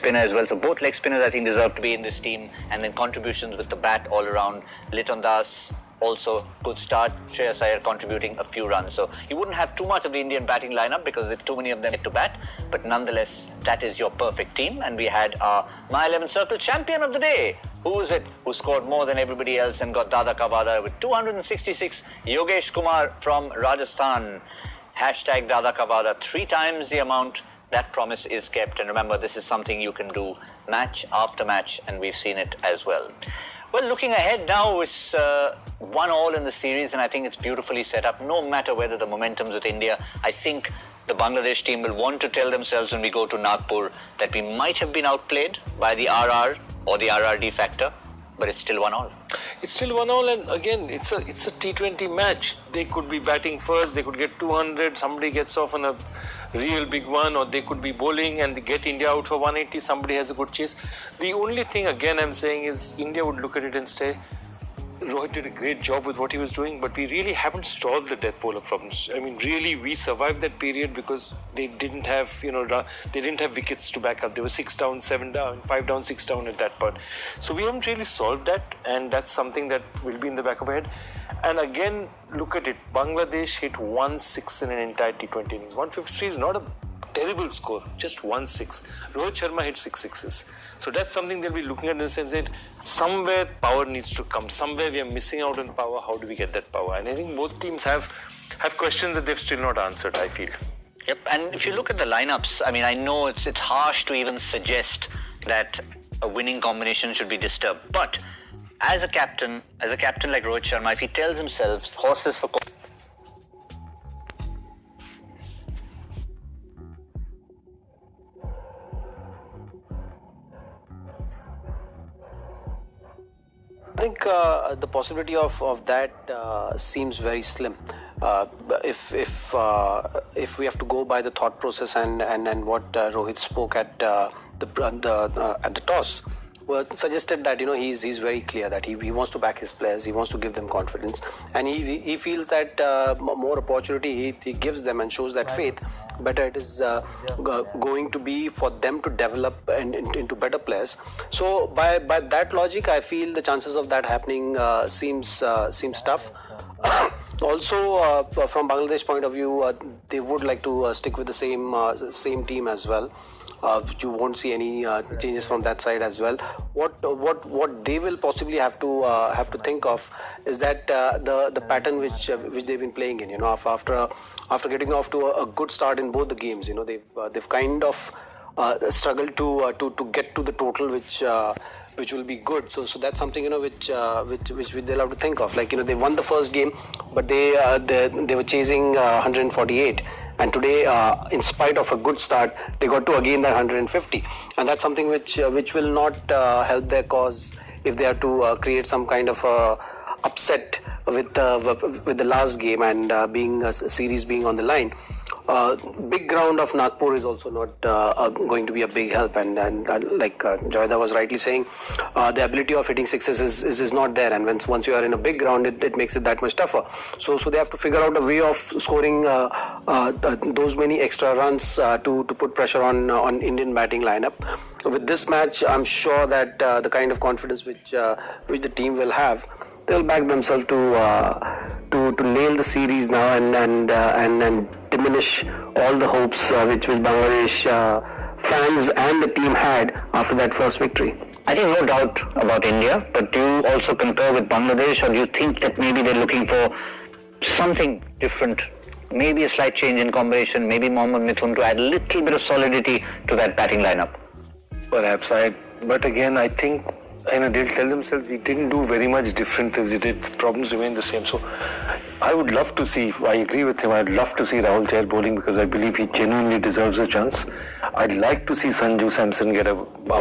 spinner as well. So both leg spinners, I think, deserve to be in this team. And then contributions with the bat all around. Liton Das, also good start. Shreyas Iyer contributing a few runs. So you wouldn't have too much of the Indian batting lineup because if too many of them get to bat. But nonetheless, that is your perfect team. And we had our My 11 Circle champion of the day. Who is it who scored more than everybody else and got Dada Kavada with 266? Yogesh Kumar from Rajasthan. Hashtag Dada Kavada. 3 times the amount. That promise is kept. And remember, this is something you can do match after match. And we've seen it as well. Well, looking ahead now, it's 1-1 in the series, and I think it's beautifully set up. No matter whether the momentum's with India, I think the Bangladesh team will want to tell themselves when we go to Nagpur that we might have been outplayed by the RR or the RRD factor, but it's still 1-1. It's still 1-1, and again, it's a T20 match. They could be batting first, they could get 200, somebody gets off on a real big one, or they could be bowling and they get India out for 180, somebody has a good chase. The only thing, again, I'm saying is India would look at it and say, Rohit did a great job with what he was doing, but we really haven't solved the death bowler problems. I mean, really, we survived that period because they didn't have, they didn't have wickets to back up. They were 6 down, 7 down, 5 down, 6 down at that point. So we haven't really solved that, and that's something that will be in the back of our head. And again, look at it. Bangladesh hit 1-6 in an entire T20 innings. 153 is not a terrible score, just 1-6. Rohit Sharma hit 6 sixes. So that's something they'll be looking at in the sense that somewhere power needs to come. Somewhere we are missing out on power. How do we get that power? And I think both teams have questions that they've still not answered, I feel. Yep, and if you look at the lineups, I mean, I know it's harsh to even suggest that a winning combination should be disturbed. But as a captain like Rohit Sharma, if he tells himself horses for I think the possibility of that seems very slim. If we have to go by the thought process and what Rohit spoke at the toss, well, suggested that he's very clear that he wants to back his players, he wants to give them confidence, and he feels that more opportunity he gives them and shows that faith, better it is going to be for them to develop into better players. So by that logic, I feel the chances of that happening seems tough. Also, from Bangladesh point of view, they would like to stick with the same team as well. You won't see any changes from that side as well. What they will possibly have to think of is that the pattern which they've been playing in. After getting off to a good start in both the games, they've kind of struggled to get to the total which will be good. So that's something which they'll have to think of. Like they won the first game, but they were chasing 148. And today, in spite of a good start, they got to again that 150, and that's something which will not help their cause if they have to create some kind of upset with the last game and being a series being on the line. Big ground of Nagpur is also not going to be a big help, and like Joyda was rightly saying, the ability of hitting sixes is not there, and once you are in a big ground, it makes it that much tougher. So they have to figure out a way of scoring those many extra runs to put pressure on Indian batting lineup. With this match, I'm sure that the kind of confidence which the team will have, they'll back themselves to nail the series now and diminish all the hopes which Bangladesh fans and the team had after that first victory. I think no doubt about India, but do you also compare with Bangladesh, or do you think that maybe they're looking for something different, maybe a slight change in combination, maybe Mohammad Mithun to add a little bit of solidity to that batting lineup? Perhaps, but again, I think they'll tell themselves we didn't do very much different as it did. The problems remain the same. So I would love to see, I agree with him, I'd love to see Rahul Chahar bowling because I believe he genuinely deserves a chance. I'd like to see Sanju Samson get a